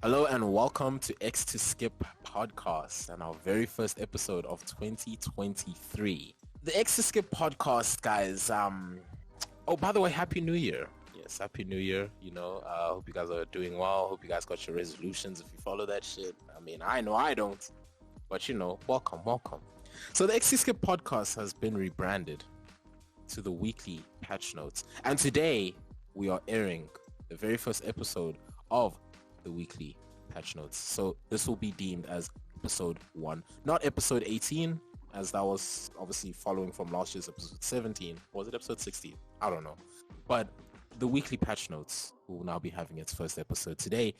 Hello and welcome to X to Skip podcast and our very first episode of 2023. The X to Skip podcast, guys. Oh, by the way, Happy New Year. Yes, Happy New Year. Hope you guys are doing well. Hope you guys got your resolutions if you follow that shit. I mean, I know I don't, but welcome. So the X to Skip podcast has been rebranded to the weekly patch notes. And today we are airing the very first episode of the weekly patch notes. So this will be deemed as episode 1, not episode 18, as that was obviously following from last year's episode 17. Or was it episode 16? I don't know. But the weekly patch notes will now be having its first episode today.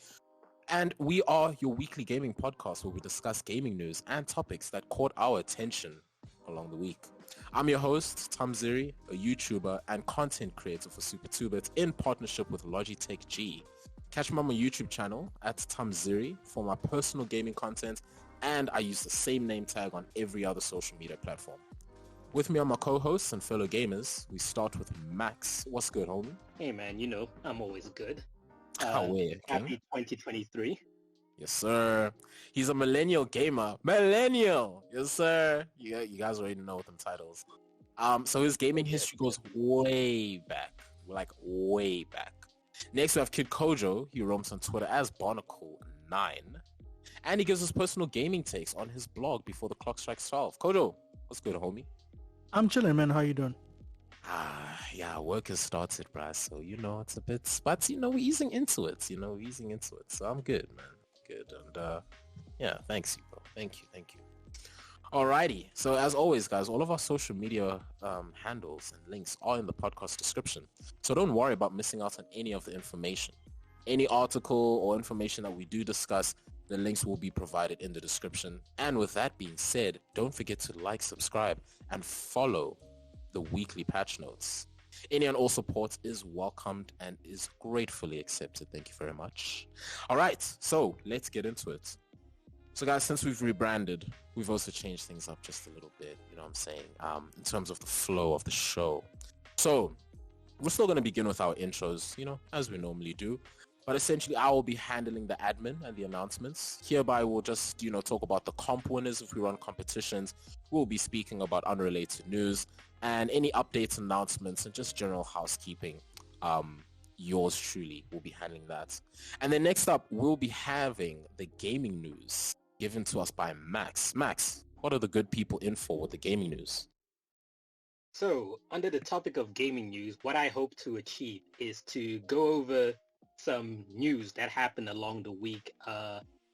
And we are your weekly gaming podcast where we discuss gaming news and topics that caught our attention along the week. I'm your host, Thamziri, a YouTuber and content creator for SuperTubers in partnership with Logitech G. Catch me on my YouTube channel at Thamziri for my personal gaming content, and I use the same name tag on every other social media platform. With me are my co-hosts and fellow gamers. We start with Max. What's good, homie? Hey man, I'm always good. Happy 2023. Yes, sir. He's a millennial gamer. Millennial! Yes, sir. You guys already know them titles. So his gaming history goes way back. Way back. Next we have Kid Kojo. He roams on Twitter as Barnacle9. And he gives us personal gaming takes on his blog before the clock strikes 12. Kojo, what's good, homie? I'm chilling, man. How you doing? Yeah, work has started, bruh. So, it's a bit, but, we're easing into it. So I'm good, man. Good. And, yeah, thanks, you, bro. Thank you. Alrighty. So as always, guys, all of our social media handles and links are in the podcast description. So don't worry about missing out on any of the information. Any article or information that we do discuss, the links will be provided in the description. And with that being said, don't forget to like, subscribe, and follow the weekly patch notes. Any and all support is welcomed and is gratefully accepted. Thank you very much. All right, so let's get into it. So guys, since we've rebranded, we've also changed things up just a little bit, you know what I'm saying, in terms of the flow of the show. So we're still going to begin with our intros, as we normally do. But essentially, I will be handling the admin and the announcements. Hereby, we'll just, talk about the comp winners if we run competitions. We'll be speaking about unrelated news and any updates, announcements, and just general housekeeping. Yours truly will be handling that. And then next up, we'll be having the gaming news given to us by Max. Max, what are the good people in for with the gaming news? So, under the topic of gaming news, what I hope to achieve is to go over some news that happened along the week,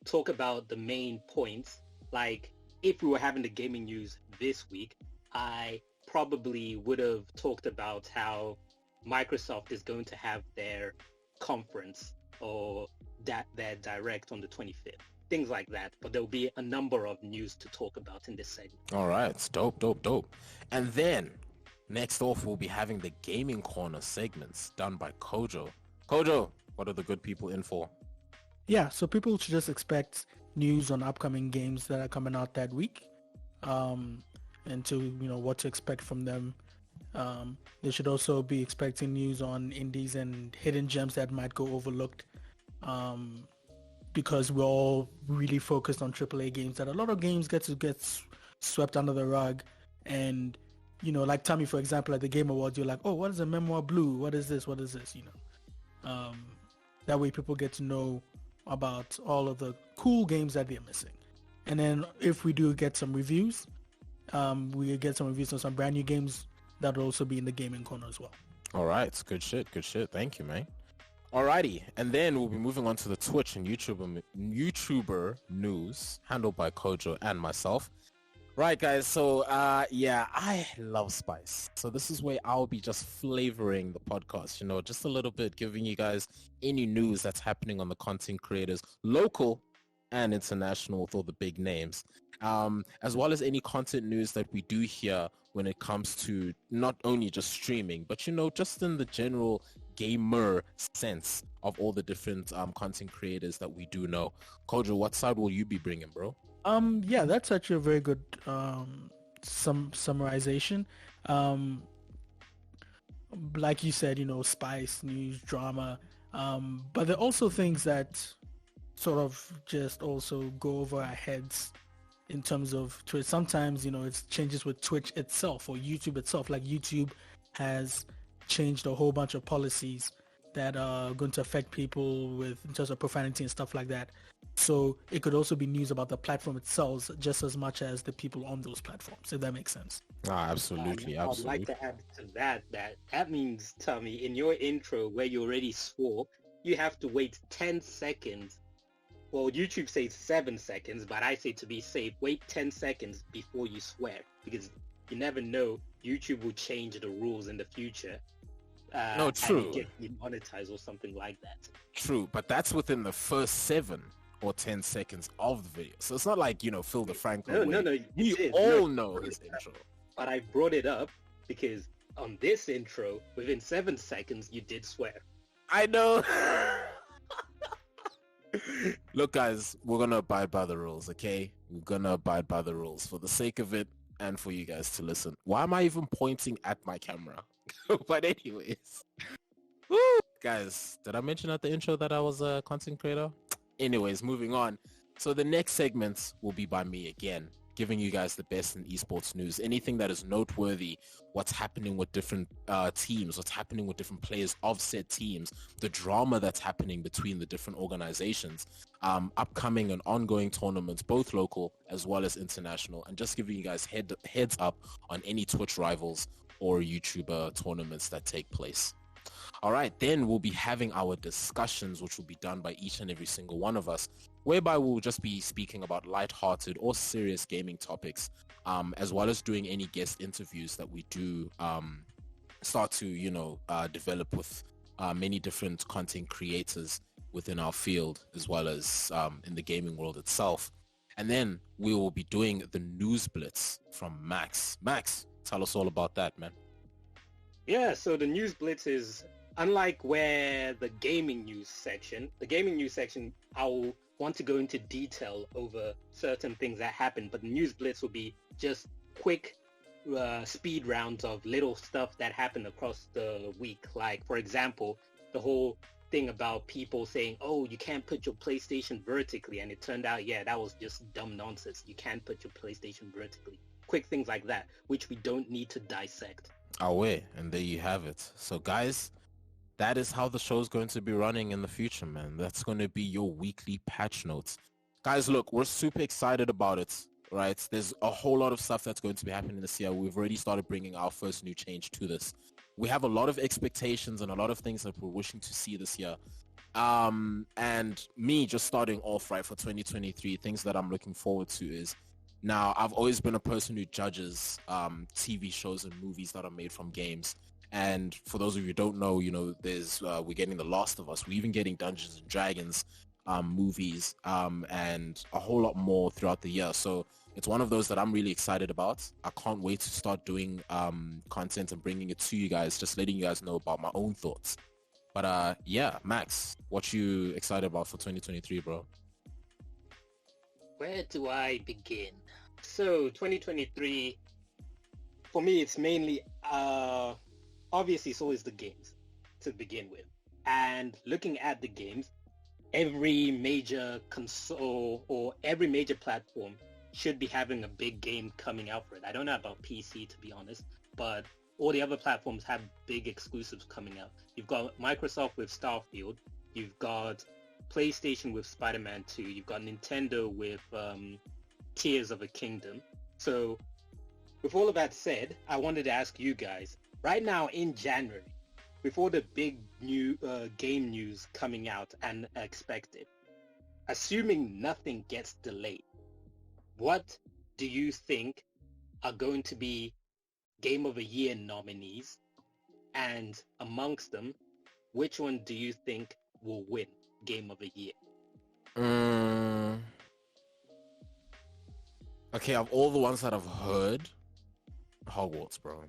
talk about the main points. Like, if we were having the gaming news this week, I probably would have talked about how Microsoft is going to have their conference or their direct on the 25th. Things like that. But there'll be a number of news to talk about in this segment. All right. Dope. And then next off, we'll be having the Gaming Corner segments done by Kojo. Kojo, what are the good people in for? Yeah, so people should just expect news on upcoming games that are coming out that week, and to what to expect from them. They should also be expecting news on indies and hidden gems that might go overlooked, because we're all really focused on AAA games. That a lot of games get swept under the rug, and like Tommy, for example, at the Game Awards, you're like, oh, what is a Memoir Blue? What is this? That way people get to know about all of the cool games that they're missing. And then if we do get some reviews, we get some reviews on some brand new games that'll also be in the Gaming Corner as well. All right. Good shit. Thank you, man. Alrighty. And then we'll be moving on to the Twitch and YouTuber news handled by Kojo and myself. Right, guys, so I love spice. So this is where I'll be just flavoring the podcast, just a little bit, giving you guys any news that's happening on the content creators, local and international, with all the big names, as well as any content news that we do here when it comes to not only just streaming, but, just in the general gamer sense of all the different content creators that we do know. Kojo, what side will you be bringing, bro? Yeah, that's actually a very good summarization. Like you said, spice, news, drama, but there are also things that sort of just also go over our heads in terms of Twitch. Sometimes, it changes with Twitch itself or YouTube itself. Like YouTube has changed a whole bunch of policies that are going to affect people in terms of profanity and stuff like that. So it could also be news about the platform itself just as much as the people on those platforms, if that makes sense. Absolutely. I'd like to add to that means, Tommy, in your intro where you already swore, you have to wait 10 seconds. Well, YouTube says 7 seconds, but I say to be safe, wait 10 seconds before you swear, because you never know, YouTube will change the rules in the future. No, true. And get demonetized or something like that. True, but that's within the first 7 or 10 seconds of the video. So it's not like, Phil DeFranco. No. We all know his intro. But I brought it up because on this intro, within 7 seconds, you did swear. I know. Look, guys, we're going to abide by the rules, okay? We're going to abide by the rules for the sake of it and for you guys to listen. Why am I even pointing at my camera? But anyways. Woo! Guys, did I mention at the intro that I was a content creator? Anyways, moving on. So the next segment will be by me again, giving you guys the best in esports news. Anything that is noteworthy, what's happening with different teams, what's happening with different players of said teams, the drama that's happening between the different organizations, upcoming and ongoing tournaments, both local as well as international, and just giving you guys heads up on any Twitch rivals or YouTuber tournaments that take place. All right, then we'll be having our discussions, which will be done by each and every single one of us, whereby we'll just be speaking about lighthearted or serious gaming topics, as well as doing any guest interviews that we do start to, develop with many different content creators within our field, as well as in the gaming world itself. And then we will be doing the news blitz from Max. Max, tell us all about that, man. Yeah, so the news blitz is unlike where the gaming news section, I'll want to go into detail over certain things that happen, but the news blitz will be just quick speed rounds of little stuff that happened across the week. Like, for example, the whole thing about people saying, oh, you can't put your PlayStation vertically, and it turned out, yeah, that was just dumb nonsense. You can't put your PlayStation vertically. Quick things like that, which we don't need to dissect. Away, and there you have it. So guys, that is how the show's going to be running in the future, man. That's going to be your weekly patch notes. Guys, look, we're super excited about it, right? There's a whole lot of stuff that's going to be happening this year. We've already started bringing our first new change to this. We have a lot of expectations and a lot of things that we're wishing to see this year. And me just starting off, right, for 2023, things that I'm looking forward to is, now, I've always been a person who judges TV shows and movies that are made from games. And for those of you who don't know, there's we're getting The Last of Us. We're even getting Dungeons and Dragons movies and a whole lot more throughout the year. So it's one of those that I'm really excited about. I can't wait to start doing content and bringing it to you guys, just letting you guys know about my own thoughts. But yeah, Max, what you excited about for 2023, bro? Where do I begin? So 2023, for me, it's mainly, obviously it's always the games to begin with. And looking at the games, every major console or every major platform should be having a big game coming out for it. I don't know about PC, to be honest, but all the other platforms have big exclusives coming out. You've got Microsoft with Starfield, you've got PlayStation with Spider-Man 2, you've got Nintendo with Tears of a Kingdom. So with all of that said, I wanted to ask you guys, right now in January, with all the big new game news coming out and expected, assuming nothing gets delayed, what do you think are going to be Game of the Year nominees? And amongst them, which one do you think will win Game of the Year? Okay, of all the ones that I've heard, Hogwarts, bro.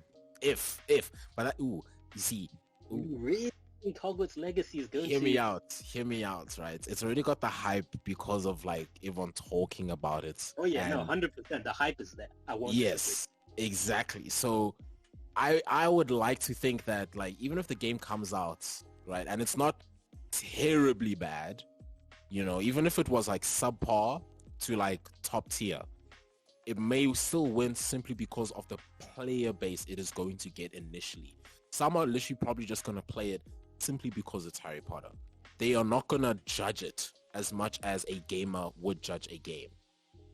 But you see, You really think Hogwarts Legacy is going to... Hear me out, right? It's already got the hype because of like everyone talking about it. Oh yeah, no, 100%. The hype is there. Yes, exactly. So I would like to think that, like, even if the game comes out, right, and it's not terribly bad, You know, even if it was like subpar to like top tier, it may still win simply because of the player base it is going to get initially. Some are literally probably just going to play it simply because it's Harry Potter. They are not going to judge it as much as a gamer would judge a game.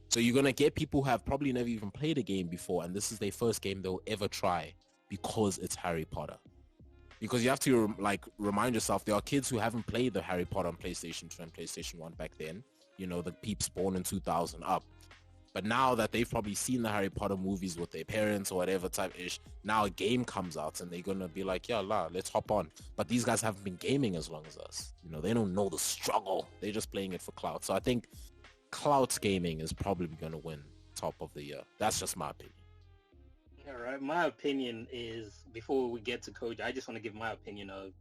So you're going to get people who have probably never even played a game before, and this is their first game they'll ever try because it's Harry Potter. Because you have to like remind yourself, there are kids who haven't played the Harry Potter on PlayStation 2 and PlayStation 1 back then. You know, the peeps born in 2000 up. But now that they've probably seen the Harry Potter movies with their parents or whatever type-ish, now a game comes out and they're going to be like, yeah, let's hop on. But these guys haven't been gaming as long as us. You know, they don't know the struggle. They're just playing it for clout. So I think clout gaming is probably going to win top of the year. That's just my opinion. All right. My opinion is, before we get to Kojo, I just want to give my opinion of,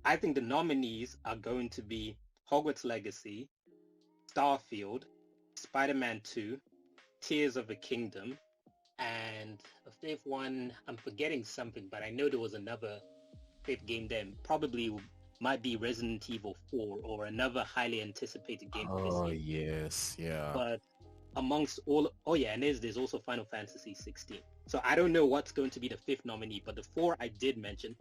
I think the nominees are going to be Hogwarts Legacy, Starfield, Spider-Man 2, Tears of the Kingdom, and a fifth one, I'm forgetting something, but I know there was another fifth game then. Probably might be Resident Evil 4 or another highly anticipated game for this year. Oh, yes, yeah. But amongst all, and there's also Final Fantasy 16. So I don't know what's going to be the fifth nominee, but the four I did mention,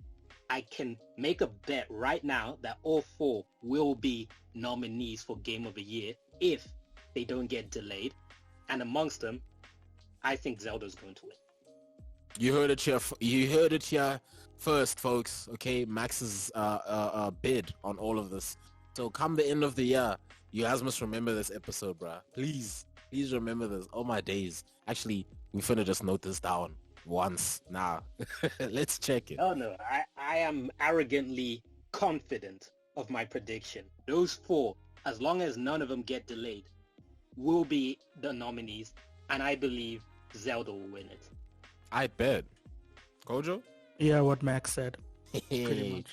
I can make a bet right now that all four will be nominees for Game of the Year if they don't get delayed. And amongst them, I think Zelda's going to win. You heard it here first, folks. Okay, Max's bid on all of this. So come the end of the year, you guys must remember this episode, bruh. Please remember this. Oh my days. Actually, we finna just note this down once. Nah, let's check it. Oh no, I am arrogantly confident of my prediction. Those four, as long as none of them get delayed, will be the nominees, and I believe Zelda will win it. I bet. Kojo? Yeah, what Max said. Pretty much.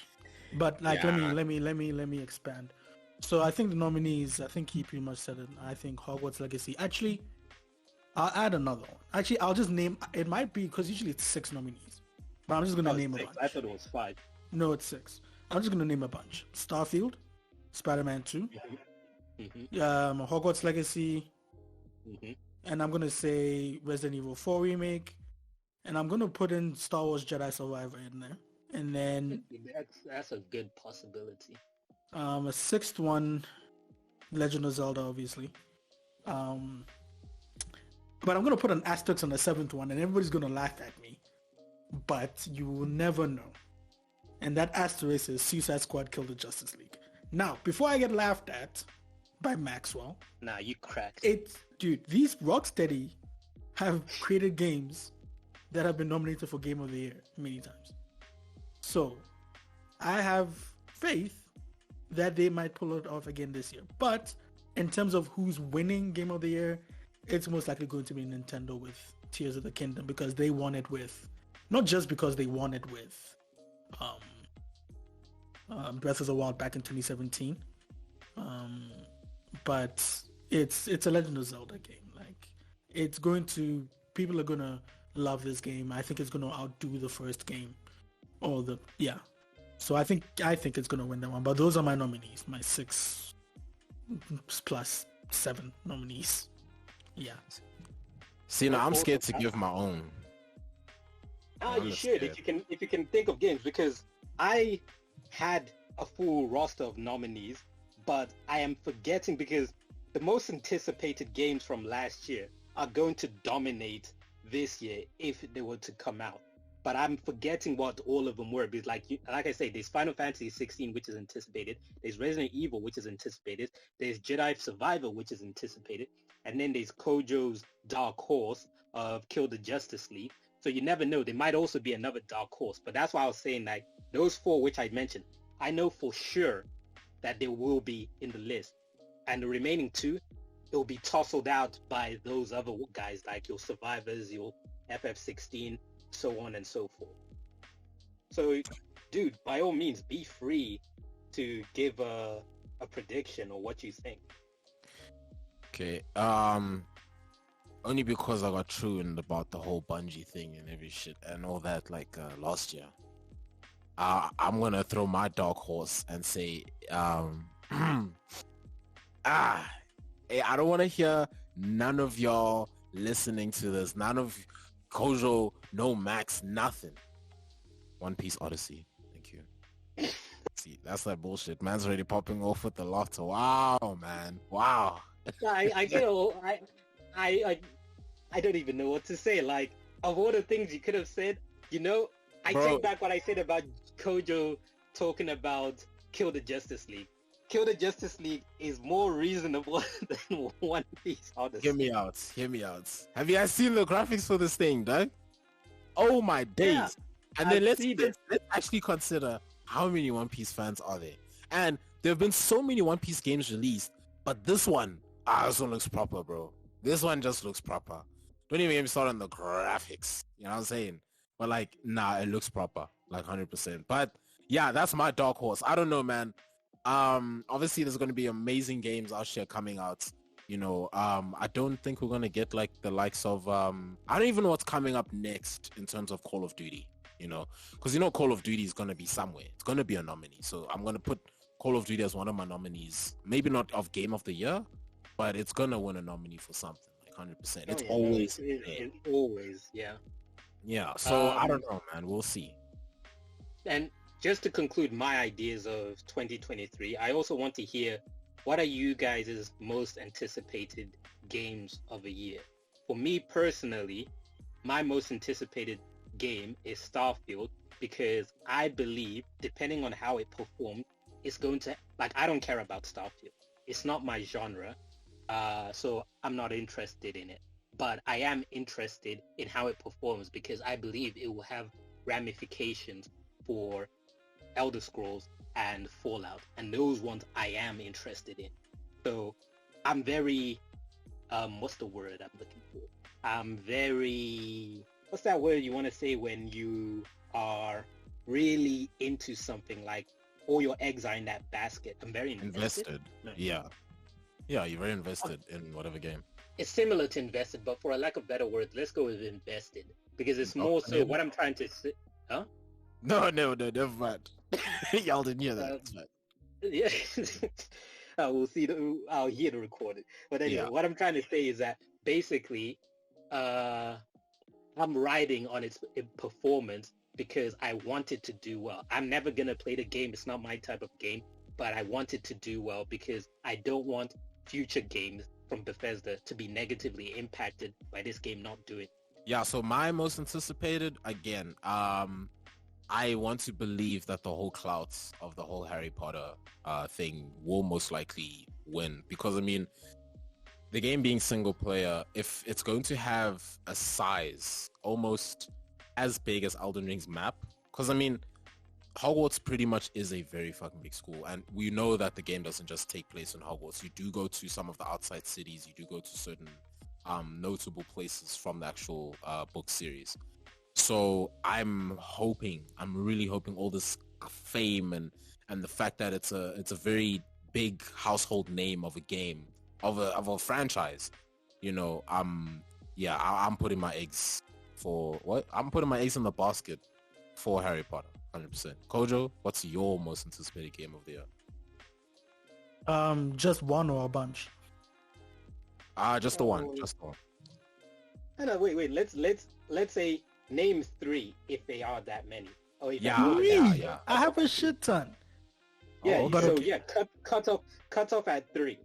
But like, Yeah. let me expand. So I think the nominees, I think he pretty much said it. I think Hogwarts Legacy. Actually, I'll add another one. Actually, I'll just name, it might be, because usually it's 6 nominees. But I'm just going to name six. a bunch. I thought it was 5. No, it's 6. I'm just going to name a bunch. Starfield, Spider-Man 2, Hogwarts Legacy, and I'm going to say Resident Evil 4 Remake, and I'm going to put in Star Wars Jedi Survivor in there. And then that's a good possibility. a sixth one, Legend of Zelda, obviously. But I'm going to put an asterisk on the 7th one, and everybody's going to laugh at me. But you will never know. And that asterisk is Suicide Squad Kill the Justice League. Now, before I get laughed at by Maxwell... Nah, you cracked. Dude, these Rocksteady have created games that have been nominated for Game of the Year many times. So, I have faith that they might pull it off again this year. But in terms of who's winning Game of the Year, it's most likely going to be Nintendo with Tears of the Kingdom, because they won it with, not just because they won it with Breath of the Wild back in 2017, but it's a Legend of Zelda game. Like, it's going to, people are gonna love this game. I think it's gonna outdo the first game, so I think it's gonna win that one. But those are my nominees, my 6 plus 7 nominees. Yeah. See, now I'm scared to give my own. You should, if you can think of games, because I had a full roster of nominees, but I am forgetting, because the most anticipated games from last year are going to dominate this year if they were to come out. But I'm forgetting what all of them were, because like I say, there's Final Fantasy 16, which is anticipated. There's Resident Evil, which is anticipated. There's Jedi Survivor, which is anticipated. And then there's Kojo's Dark Horse of Kill the Justice League. So you never know. There might also be another Dark Horse. But that's why I was saying, like, those 4 which I mentioned, I know for sure that they will be in the list. And the remaining 2, it will be tousled out by those other guys, like your Survivors, your FF16, so on and so forth. So, dude, by all means, be free to give a prediction or what you think. Okay, only because I got truant about the whole Bungie thing and every shit and all that, like, last year. I'm gonna throw my dark horse and say, Hey, I don't want to hear none of y'all listening to this. None of Kojo, no Max, nothing. One Piece Odyssey. Thank you. See, that's that bullshit. Man's already popping off with the laughter. Wow, man. Wow. I don't even know what to say. Like, of all the things you could have said, I take back what I said about Kojo talking about Kill the Justice League. Kill the Justice League is more reasonable than One Piece Odyssey. Hear me out. Have you guys seen the graphics for this thing, Doug? Oh my days. Yeah, and then let's actually consider how many One Piece fans are there. And there have been so many One Piece games released, but this one looks proper, bro. This one just looks proper. Don't even get me started on the graphics. You know what I'm saying? But like, nah, it looks proper, like 100%. But yeah, that's my dark horse. I don't know, man. Obviously there's going to be amazing games out here coming out. I don't think we're going to get like the likes of, I don't even know what's coming up next in terms of Call of Duty, because Call of Duty is going to be somewhere. It's going to be a nominee. So I'm going to put Call of Duty as one of my nominees, maybe not of Game of the Year, but it's going to win a nominee for something, like 100%. It's always, yeah. Yeah. So I don't know, man. We'll see. And just to conclude my ideas of 2023, I also want to hear, what are you guys' most anticipated games of the year? For me personally, my most anticipated game is Starfield, because I believe, depending on how it performs, it's going to, I don't care about Starfield. It's not my genre, so I'm not interested in it. But I am interested in how it performs, because I believe it will have ramifications for Elder Scrolls and Fallout, and those ones I am interested in. So I'm very, what's the word I'm looking for? I'm very, what's that word you want to say when you are really into something, like all your eggs are in that basket? I'm very invested. Yeah, you're very invested in whatever game. It's similar to invested, but for a lack of better words, let's go with invested, because it's more so what I'm trying to say. Huh? No, never mind. Y'all didn't hear that. Yeah. We'll see. I'll hear the recording. But anyway, what I'm trying to say is that basically, I'm riding on its performance because I want it to do well. I'm never gonna play the game. It's not my type of game, but I want it to do well because I don't want future games from Bethesda to be negatively impacted by this game not doing. Yeah. So my most anticipated, again, I want to believe that the whole clouds of the whole Harry Potter thing will most likely win, because I mean, the game being single player, if it's going to have a size almost as big as Elden Ring's map, because I mean, Hogwarts pretty much is a very fucking big school, and we know that the game doesn't just take place in Hogwarts. You do go to some of the outside cities, you do go to certain notable places from the actual book series. So I'm really hoping all this fame and the fact that it's a very big household name of a game, of a franchise, I'm putting my eggs for what? I'm putting my eggs in the basket for Harry Potter, 100%. Kojo, what's your most anticipated game of the year? Just one or a bunch? Just the one. No, wait. Let's say name 3 if they are that many. Oh, yeah. I have a shit ton. Yeah, cut off at 3.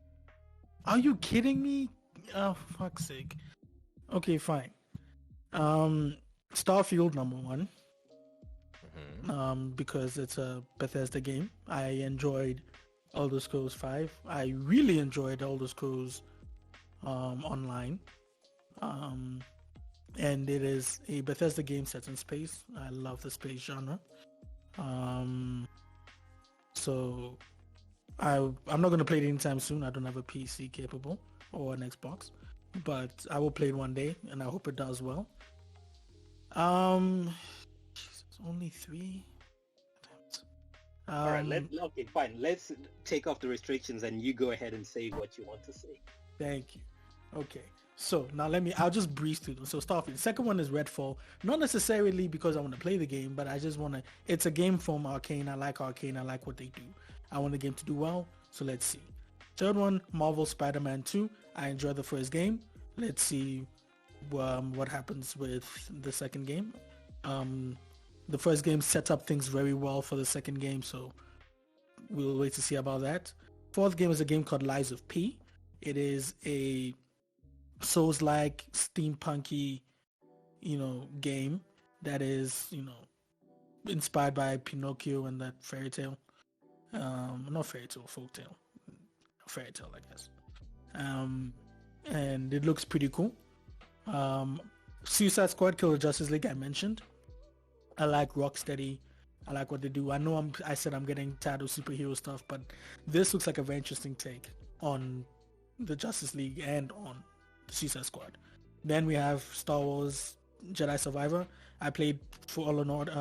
Are you kidding me? Oh, fuck's sake. Okay, fine. Starfield number 1. Because it's a Bethesda game. I enjoyed Elder Scrolls 5. I really enjoyed Elder Scrolls Online. And it is a Bethesda game set in space. I love the space genre. So I'm not going to play it anytime soon. I don't have a PC capable or an Xbox, but I will play it one day, and I hope it does well. Only 3. All right, okay, fine. Let's take off the restrictions, and you go ahead and say what you want to say. Thank you. Okay, so now I'll just breeze through them. So Starfield. The second one is Redfall. Not necessarily because I want to play the game, but I just want to. It's a game from Arcane. I like Arcane. I like what they do. I want the game to do well. So let's see. Third one, Marvel Spider-Man 2. I enjoyed the first game. Let's see what happens with the second game. The first game set up things very well for the second game, so we'll wait to see about that. Fourth game is a game called Lies of P. It is a Souls-like, steampunky, game that is, inspired by Pinocchio and that fairy tale. Not fairy tale, folk tale. Fairy tale, I guess. And it looks pretty cool. Suicide Squad Kill the Justice League I mentioned. I like Rocksteady. I like what they do. I know I said I'm getting tired of superhero stuff, but this looks like a very interesting take on the Justice League and on the Suicide Squad. Then we have Star Wars Jedi Survivor. I played Fallen Order,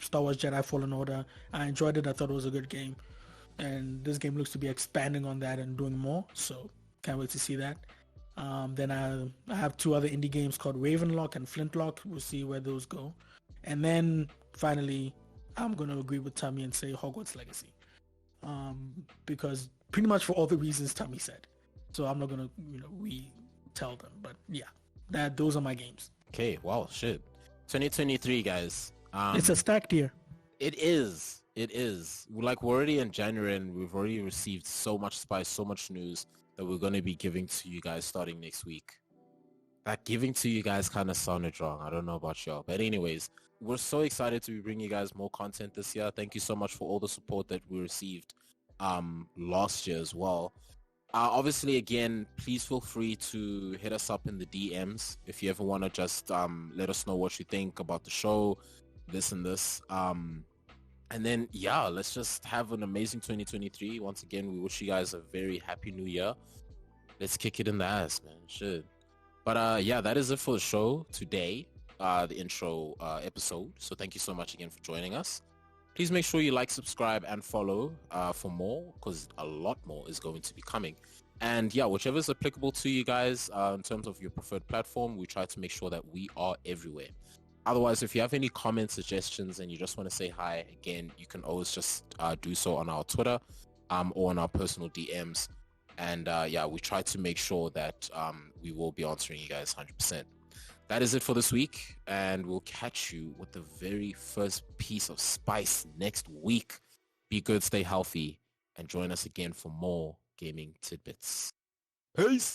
Star Wars Jedi Fallen Order. I enjoyed it. I thought it was a good game. And this game looks to be expanding on that and doing more. So can't wait to see that. Then I have two other indie games called Ravenlock and Flintlock. We'll see where those go. And then finally, I'm going to agree with Tommy and say Hogwarts Legacy. Because pretty much for all the reasons Tommy said. So I'm not going to, retell them. But yeah, those are my games. Okay, wow, shit. 2023, guys. It's a stacked year. It is. We're already in January and we've already received so much spice, so much news that we're going to be giving to you guys starting next week. That giving to you guys kind of sounded wrong. I don't know about y'all. But anyways, we're so excited to be bringing you guys more content this year. Thank you so much for all the support that we received last year as well. Obviously, again, please feel free to hit us up in the DMs if you ever want to just let us know what you think about the show, this and this. And then, yeah, let's just have an amazing 2023. Once again, we wish you guys a very happy new year. Let's kick it in the ass, man. Shit. But yeah, that is it for the show today, the intro episode. So thank you so much again for joining us. Please make sure you like, subscribe, and follow for more, because a lot more is going to be coming. And yeah, whichever is applicable to you guys in terms of your preferred platform, we try to make sure that we are everywhere. Otherwise, if you have any comments, suggestions, and you just want to say hi, again, you can always just do so on our Twitter or on our personal DMs. And yeah, we try to make sure that we will be answering you guys 100%. That is it for this week, and we'll catch you with the very first piece of spice next week. Be good, stay healthy, and join us again for more gaming tidbits. Peace!